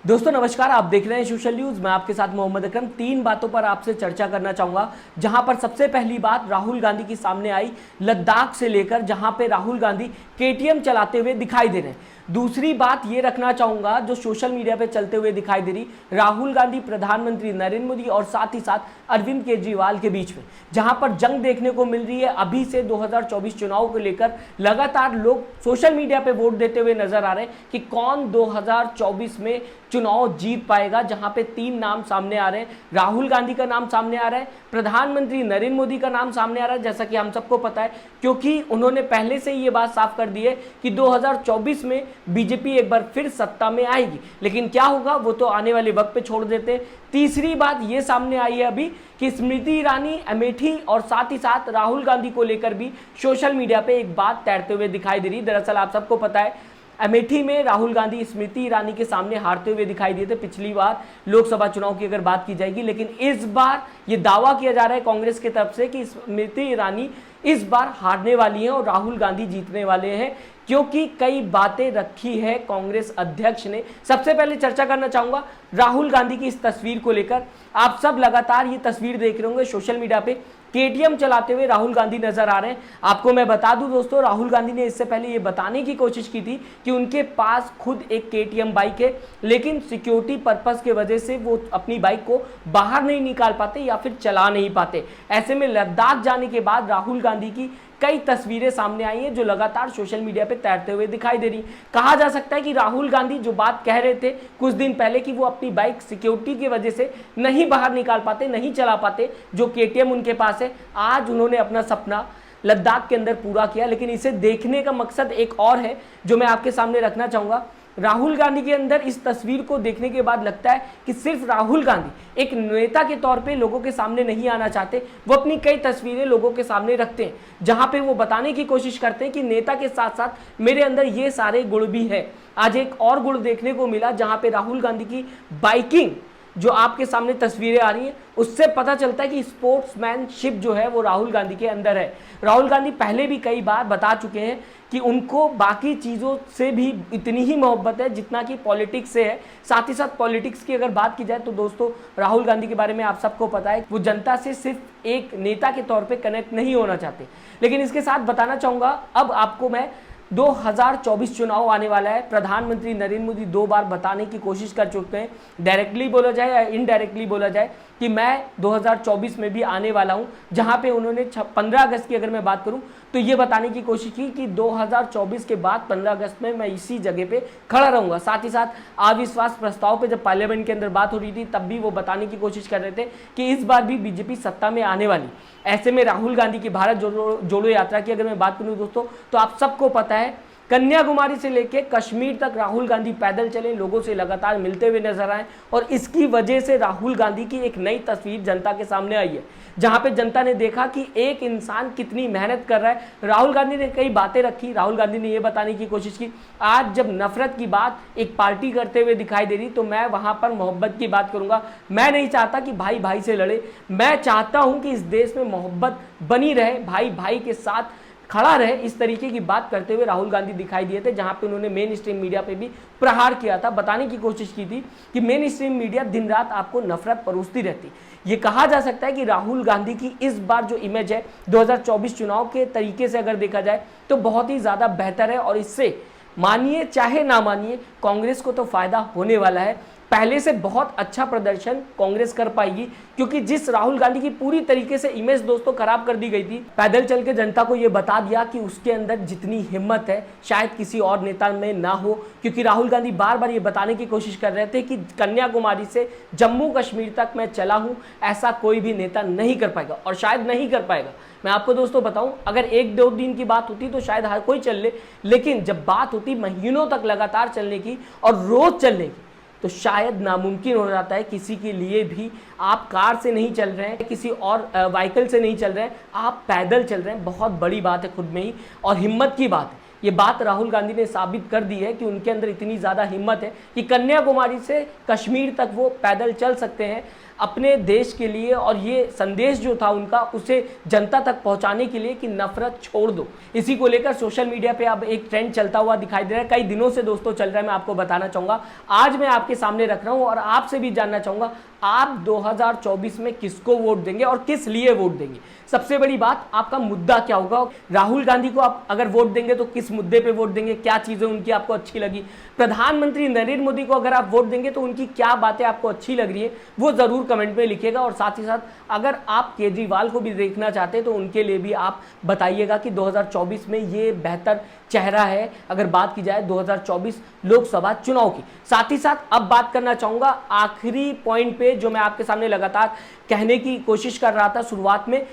दोस्तों नमस्कार, आप देख रहे हैं सोशल न्यूज। मैं आपके साथ मोहम्मद अकरम। तीन बातों पर आपसे चर्चा करना चाहूंगा, जहां पर सबसे पहली बात राहुल गांधी की सामने आई लद्दाख से लेकर, जहां पे राहुल गांधी केटीएम चलाते हुए दिखाई दे रहे हैं। दूसरी बात ये रखना चाहूंगा जो सोशल मीडिया पे चलते हुए दिखाई दे रही, राहुल गांधी प्रधानमंत्री नरेंद्र मोदी और साथ ही साथ अरविंद केजरीवाल के बीच में, जहां पर जंग देखने को मिल रही है। अभी से 2024 चुनाव को लेकर लगातार लोग सोशल मीडिया पे वोट देते हुए नजर आ रहे हैं कि कौन 2024 में चुनाव जीत पाएगा। जहां पे तीन नाम सामने आ रहे हैं, राहुल गांधी का नाम सामने आ रहा है, प्रधानमंत्री नरेंद्र मोदी का नाम सामने आ रहा है, जैसा कि हम सबको पता है, क्योंकि उन्होंने पहले से ही ये बात साफ कर दी है कि 2024 में बीजेपी एक बार फिर सत्ता में आएगी। लेकिन क्या होगा वो तो आने वाले वक्त पे छोड़ देते हैं। तीसरी बात ये सामने आई है अभी कि स्मृति ईरानी, अमेठी और साथ ही साथ राहुल गांधी को लेकर भी सोशल मीडिया पे एक बात तैरते हुए दिखाई दे रही। दरअसल आप सबको पता है, अमेठी में राहुल गांधी स्मृति ईरानी के सामने हारते हुए दिखाई दिए थे पिछली बार लोकसभा चुनाव की अगर बात की जाएगी। लेकिन इस बार ये दावा किया जा रहा है कांग्रेस की तरफ से कि स्मृति ईरानी इस बार हारने वाली हैं और राहुल गांधी जीतने वाले हैं, क्योंकि कई बातें रखी है कांग्रेस अध्यक्ष ने। सबसे पहले चर्चा करना चाहूंगा राहुल गांधी की इस तस्वीर को लेकर। आप सब लगातार ये तस्वीर देख रहे होंगे सोशल मीडिया पे, केटीएम चलाते हुए राहुल गांधी नजर आ रहे हैं। आपको मैं बता दूं दोस्तों, राहुल गांधी ने इससे पहले ये बताने की कोशिश की थी कि उनके पास खुद एक केटीएम बाइक है, लेकिन सिक्योरिटी पर्पस के वजह से वो अपनी बाइक को बाहर नहीं निकाल पाते या फिर चला नहीं पाते। ऐसे में लद्दाख जाने के बाद राहुल गांधी की कई तस्वीरें सामने आई हैं जो लगातार सोशल मीडिया पे तैरते हुए दिखाई दे रही। कहा जा सकता है कि राहुल गांधी जो बात कह रहे थे कुछ दिन पहले कि वो अपनी बाइक सिक्योरिटी की वजह से नहीं बाहर निकाल पाते, नहीं चला पाते, जो केटीएम उनके पास है, आज उन्होंने अपना सपना लद्दाख के अंदर पूरा किया। लेकिन इसे देखने का मकसद एक और है जो मैं आपके सामने रखना चाहूंगा। राहुल गांधी के अंदर इस तस्वीर को देखने के बाद लगता है कि सिर्फ राहुल गांधी एक नेता के तौर पे लोगों के सामने नहीं आना चाहते, वो अपनी कई तस्वीरें लोगों के सामने रखते हैं, जहां पे वो बताने की कोशिश करते हैं कि नेता के साथ साथ मेरे अंदर ये सारे गुण भी है। आज एक और गुण देखने को मिला जहां पे राहुल गांधी की बाइकिंग जो आपके सामने तस्वीरें आ रही हैं, उससे पता चलता है कि स्पोर्ट्समैनशिप जो है वो राहुल गांधी के अंदर है। राहुल गांधी पहले भी कई बार बता चुके हैं कि उनको बाकी चीज़ों से भी इतनी ही मोहब्बत है जितना कि पॉलिटिक्स से है। साथ ही साथ पॉलिटिक्स की अगर बात की जाए तो दोस्तों राहुल गांधी के बारे में आप सबको पता है, वो जनता से सिर्फ एक नेता के तौर पे कनेक्ट नहीं होना चाहते। लेकिन इसके साथ बताना चाहूँगा, अब आपको मैं 2024 चुनाव आने वाला है। प्रधानमंत्री नरेंद्र मोदी 2 बार बताने की कोशिश कर चुके हैं, डायरेक्टली बोला जाए या इनडायरेक्टली बोला जाए, कि मैं 2024 में भी आने वाला हूं। जहां पे उन्होंने 15 अगस्त की अगर मैं बात करूं तो ये बताने की कोशिश की कि 2024 के बाद 15 अगस्त में मैं इसी जगह पे खड़ा रहूंगा। साथ ही साथ अविश्वास प्रस्ताव पे जब पार्लियामेंट के अंदर बात हो रही थी तब भी वो बताने की कोशिश कर रहे थे कि इस बार भी बीजेपी सत्ता में आने वाली। ऐसे में राहुल गांधी की भारत जोड़ो यात्रा की अगर मैं बात करूं दोस्तों, तो आप सबको पता है कन्याकुमारी से लेकर कश्मीर तक राहुल गांधी पैदल चले, लोगों से लगातार मिलते हुए नजर आए, और इसकी वजह से राहुल गांधी की एक नई तस्वीर जनता के सामने आई है, जहां पे जनता ने देखा कि एक इंसान कितनी मेहनत कर रहा है। राहुल गांधी ने कई बातें रखी, राहुल गांधी ने यह बताने की कोशिश की, आज जब नफरत की बात एक पार्टी करते हुए दिखाई दे रही तो मैं वहां पर मोहब्बत की बात करूंगा। मैं नहीं चाहता कि भाई भाई से लड़े, मैं चाहता हूं कि इस देश में मोहब्बत बनी रहे, भाई भाई के साथ खड़ा रहे। इस तरीके की बात करते हुए राहुल गांधी दिखाई दिए थे, जहां पे उन्होंने मेन स्ट्रीम मीडिया पे भी प्रहार किया था, बताने की कोशिश की थी कि मेन स्ट्रीम मीडिया दिन रात आपको नफरत परोसती रहती। ये कहा जा सकता है कि राहुल गांधी की इस बार जो इमेज है 2024 चुनाव के तरीके से अगर देखा जाए तो बहुत ही ज्यादा बेहतर है, और इससे मानिए चाहे ना मानिए कांग्रेस को तो फायदा होने वाला है। पहले से बहुत अच्छा प्रदर्शन कांग्रेस कर पाएगी, क्योंकि जिस राहुल गांधी की पूरी तरीके से इमेज दोस्तों खराब कर दी गई थी, पैदल चल के जनता को यह बता दिया कि उसके अंदर जितनी हिम्मत है शायद किसी और नेता में ना हो। क्योंकि राहुल गांधी बार बार ये बताने की कोशिश कर रहे थे कि कन्याकुमारी से जम्मू कश्मीर तक मैं चला हूं, ऐसा कोई भी नेता नहीं कर पाएगा और शायद नहीं कर पाएगा। मैं आपको दोस्तों बताऊं, अगर 1-2 दिन की बात होती तो शायद हर कोई चल ले, लेकिन जब बात होती महीनों तक लगातार चलने की और रोज चलने की, तो शायद नामुमकिन हो जाता है किसी के लिए भी। आप कार से नहीं चल रहे हैं, किसी और व्हीकल से नहीं चल रहे हैं, आप पैदल चल रहे हैं, बहुत बड़ी बात है खुद में ही, और हिम्मत की बात है। ये बात राहुल गांधी ने साबित कर दी है कि उनके अंदर इतनी ज़्यादा हिम्मत है कि कन्याकुमारी से कश्मीर तक वो पैदल चल सकते हैं। अपने देश के लिए, और ये संदेश जो था उनका उसे जनता तक पहुंचाने के लिए कि नफरत छोड़ दो। इसी को लेकर सोशल मीडिया पे अब एक ट्रेंड चलता हुआ दिखाई दे रहा है, कई दिनों से दोस्तों चल रहा है। मैं आपको बताना चाहूंगा, आज मैं आपके सामने रख रहा हूं और आपसे भी जानना चाहूंगा आप 2024 में किसको वोट देंगे और किस लिए वोट देंगे। सबसे बड़ी बात, आपका मुद्दा क्या होगा। राहुल गांधी को आप अगर वोट देंगे तो किस मुद्दे पे वोट देंगे, क्या चीजें उनकी आपको अच्छी लगी। प्रधानमंत्री नरेंद्र मोदी को अगर आप वोट देंगे तो उनकी क्या बातें आपको अच्छी लग रही है, वो जरूर कमेंट में लिखिएगा। और साथ ही साथ अगर आप केजरीवाल को भी देखना चाहते हैं तो उनके लिए भी आप बताइएगा कि 2024 में ये बेहतर चेहरा है अगर बात की जाए 2024 लोकसभा चुनाव की। साथ ही साथ अब बात करना चाहूंगा आखिरी पॉइंट पे जो मैं आपके सामने लगातार कहने की कोशिश कर रहा था शुरुआत में।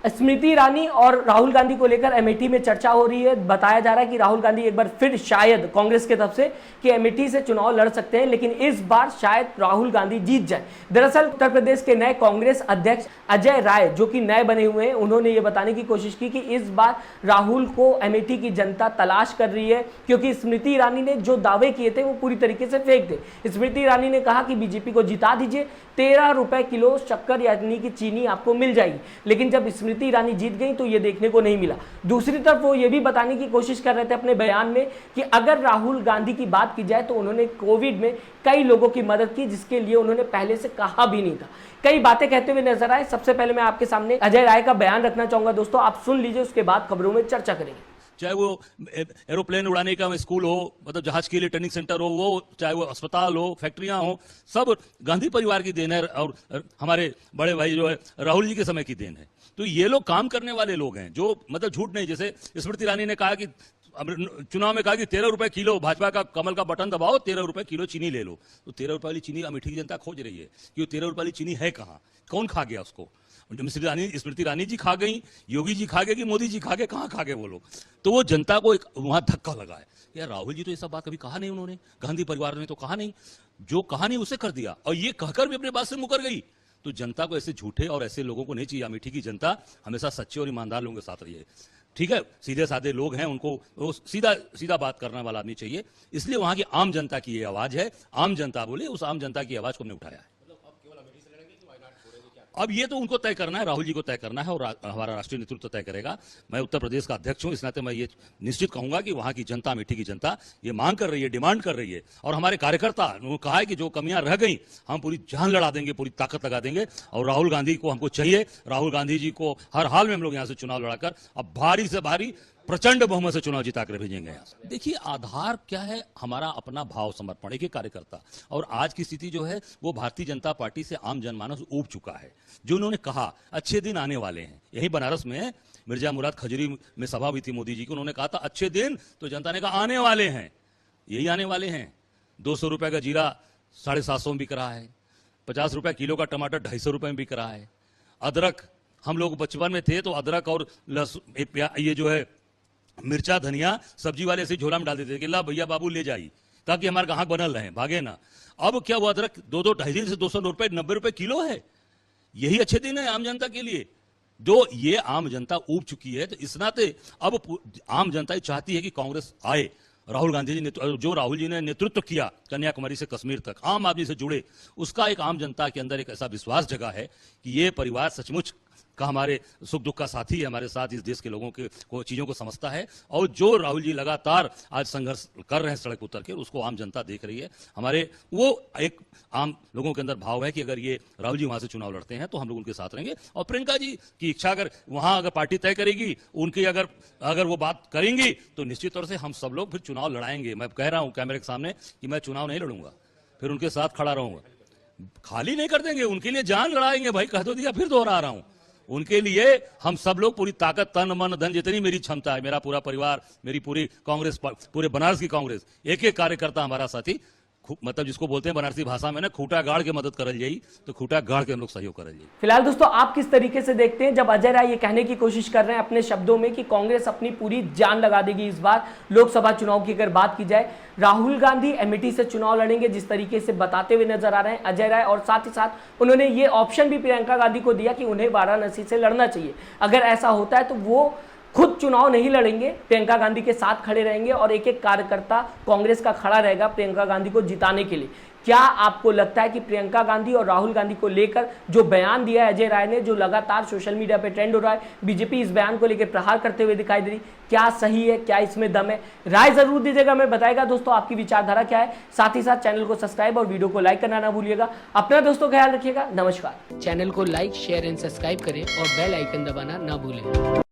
स्मृति ईरानी और राहुल गांधी को लेकर अमेठी में चर्चा हो रही है। बताया जा रहा है कि राहुल गांधी एक बार फिर शायद कांग्रेस की तरफ से कि अमेठी से चुनाव लड़ सकते हैं, लेकिन इस बार शायद राहुल गांधी जीत जाए। दरअसल उत्तर प्रदेश के नए कांग्रेस अध्यक्ष अजय राय, जो कि नए बने हुए हैं, उन्होंने ये बताने की कोशिश की कि इस बार राहुल को अमेठी की जनता तलाश कर रही है, क्योंकि स्मृति ईरानी ने जो दावे किए थे वो पूरी तरीके से फेक थे। स्मृति ईरानी ने कहा कि बीजेपी को जिता दीजिए, 13 रुपए किलो शक्कर यानी कि चीनी आपको मिल जाएगी, लेकिन जब स्मृति ईरानी जीत गई तो ये देखने को नहीं मिला। दूसरी तरफ वो ये भी बताने की कोशिश कर रहे थे अपने बयान में कि अगर राहुल गांधी की बात की जाए तो उन्होंने कोविड में कई लोगों की मदद की, जिसके लिए उन्होंने पहले से कहा भी नहीं था। कई बातें कहते हुए नजर आए। सबसे पहले मैं आपके सामने अजय राय का बयान रखना चाहूंगा दोस्तों, आप सुन लीजिए, उसके बाद खबरों में चर्चा करेंगे। चाहे वो एरोप्लेन उड़ाने का स्कूल हो, मतलब जहाज के लिए ट्रेनिंग सेंटर हो, वो चाहे वो अस्पताल हो, फैक्ट्रियां हो, सब गांधी परिवार की देन है और हमारे बड़े भाई जो है राहुल जी के समय की देन है। तो ये लोग काम करने वाले लोग हैं जो मतलब झूठ नहीं। जैसे स्मृति ईरानी ने कहा कि चुनाव में कहा कि 13 रुपए किलो भाजपा का कमल का बटन दबाओ, 13 रुपए किलो चीनी ले लो। तो 13 रुपए वाली चीनी अमेठी की जनता खोज रही है कि वो 13 रुपए वाली चीनी है कहाँ, कौन खा गया उसको। स्मृति ईरानी जी खा गई, योगी जी खा गए कि मोदी जी खा गए, कहाँ खा गए वो लोग। तो वो जनता को एक वहां धक्का लगा है। यार राहुल जी तो ये सब बात कभी कहा नहीं, उन्होंने गांधी परिवार ने तो कहा नहीं, जो कहा नहीं उसे कर दिया, और ये कहकर भी अपने बात से मुकर गई। तो जनता को ऐसे झूठे और ऐसे लोगों को नहीं चाहिए। अमेठी की जनता हमेशा सच्चे और ईमानदार लोगों के साथ रही है। ठीक है, सीधे साधे लोग हैं, उनको वो सीधा सीधा बात करने वाला आदमी चाहिए। इसलिए वहां की आम जनता की ये आवाज है, आम जनता बोले, उस आम जनता की आवाज को हमने उठाया है। अब ये तो उनको तय करना है, राहुल जी को तय करना है और हमारा राष्ट्रीय नेतृत्व तय करेगा। मैं उत्तर प्रदेश का अध्यक्ष हूं, इस नाते मैं ये निश्चित कहूंगा कि वहां की जनता, अमेठी की जनता ये मांग कर रही है, डिमांड कर रही है। और हमारे कार्यकर्ता उन्होंने कहा है कि जो कमियां रह गई हम पूरी जान लड़ा देंगे, पूरी ताकत लगा देंगे। और राहुल गांधी को हमको चाहिए, राहुल गांधी जी को हर हाल में हम लोग यहां से चुनाव लड़ाकर अब भारी से भारी प्रचंड बहुमत से चुनाव जिता कर भेजेंगे यहां से। देखिए आधार क्या है, हमारा अपना भाव समर्पण, एक कार्यकर्ता। और आज की स्थिति जो है वो भारतीय जनता पार्टी से आम जनमानस ऊब चुका है। जो उन्होंने कहा अच्छे दिन आने वाले हैं, यही बनारस में मिर्जा मुराद खजूरी में सभा हुई थी मोदी जी की, उन्होंने कहा था अच्छे दिन, तो जनता ने कहा आने वाले हैं, यही आने वाले हैं। 200 रुपए का जीरा 750 में बिक रहा है, 50 रुपए किलो का टमाटर 250 रुपए में बिक रहा है। अदरक, हम लोग बचपन में थे तो अदरक और ये जो है मिर्चा धनिया सब्जी वाले से झोला में डाल देते थे कि ला भैया बाबू ले जाइए, ताकि हमारे ग्राहक बनल रहे, भागे ना। अब क्या हुआ, अदरक 2-2 से 200 रुपए 90 रुपए किलो है। यही अच्छे दिन है आम जनता के लिए। जो ये आम जनता ऊब चुकी है, तो इस नाते अब आम जनता चाहती है कि कांग्रेस आए। राहुल गांधी जी ने जो राहुल जी ने नेतृत्व किया कन्याकुमारी से कश्मीर तक, आम आदमी से जुड़े, उसका एक आम जनता के अंदर एक ऐसा विश्वास जगा है कि ये परिवार सचमुच का हमारे सुख दुख का साथी है, हमारे साथ इस देश के लोगों के चीजों को समझता है। और जो राहुल जी लगातार आज संघर्ष कर रहे हैं सड़क उतर के, उसको आम जनता देख रही है। हमारे वो एक आम लोगों के अंदर भाव है कि अगर ये राहुल जी वहां से चुनाव लड़ते हैं तो हम लोग उनके साथ रहेंगे। और प्रियंका जी की इच्छा, अगर वहां अगर पार्टी तय करेगी, उनकी अगर वो बात करेंगी तो निश्चित तौर से हम सब लोग फिर चुनाव लड़ाएंगे। मैं कह रहा हूं कैमरे के सामने कि मैं चुनाव नहीं लड़ूंगा, फिर उनके साथ खड़ा रहूंगा। खाली नहीं कर देंगे, उनके लिए जान लड़ाएंगे भाई, कह दो दिया, फिर दोहरा रहा हूं। उनके लिए हम सब लोग पूरी ताकत, तन मन धन, जितनी मेरी क्षमता है, मेरा पूरा परिवार, मेरी पूरी कांग्रेस, पूरे बनारस की कांग्रेस, एक एक कार्यकर्ता हमारा साथी, मतलब जिसको बोलते हैं बनारसी भाषा में ना, खूटा गाड़ के मदद करल जाई, तो खूटा गाड़ के हम लोग सहयोग करल जाई। फिलहाल दोस्तों आप किस तरीके से देखते हैं जब अजय राय ये कहने की कोशिश कर रहे हैं अपने शब्दों में कि कांग्रेस अपनी पूरी जान लगा देगी इस बार लोकसभा चुनाव की अगर बात की जाए। राहुल गांधी अमेठी से चुनाव लड़ेंगे जिस तरीके से बताते हुए नजर आ रहे हैं अजय राय, और साथ ही साथ उन्होंने ये ऑप्शन भी प्रियंका गांधी को दिया कि उन्हें वाराणसी से लड़ना चाहिए। अगर ऐसा होता है तो वो खुद चुनाव नहीं लड़ेंगे, प्रियंका गांधी के साथ खड़े रहेंगे और एक एक कार्यकर्ता कांग्रेस का खड़ा रहेगा प्रियंका गांधी को जिताने के लिए। क्या आपको लगता है कि प्रियंका गांधी और राहुल गांधी को लेकर जो बयान दिया है अजय राय ने, जो लगातार सोशल मीडिया पे ट्रेंड हो रहा है, बीजेपी इस बयान को लेकर प्रहार करते हुए दिखाई दे रही, क्या सही है, क्या इसमें दम है? राय जरूर दीजिएगा, मैं बताएगा दोस्तों आपकी विचारधारा क्या है। साथ ही साथ चैनल को सब्सक्राइब और वीडियो को लाइक करना ना भूलिएगा। अपना दोस्तों ख्याल रखिएगा। नमस्कार। चैनल को लाइक, शेयर एंड सब्सक्राइब करें और बेल आइकन दबाना ना भूलें।